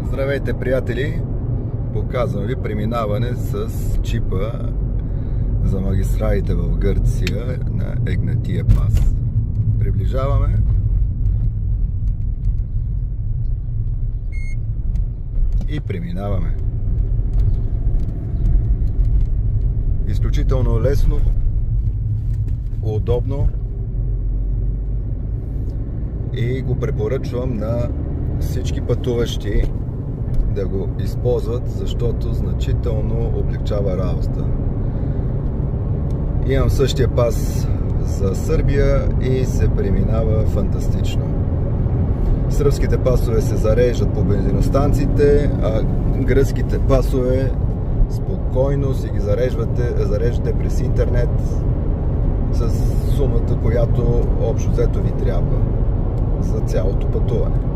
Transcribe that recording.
Здравейте, приятели! Показвам ви преминаване с чипа за магистралите в Гърция на Егнатия пас. Приближаваме. И преминаваме. Изключително лесно, удобно и го препоръчвам на всички пътуващи да го използват, защото значително облегчава работата. Имам същия пас за Сърбия и се преминава фантастично. Сръбските пасове се зареждат по бензиностанциите, а гръцките пасове спокойно си ги зареждате през интернет с сумата, която общо взето ви трябва за цялото пътуване.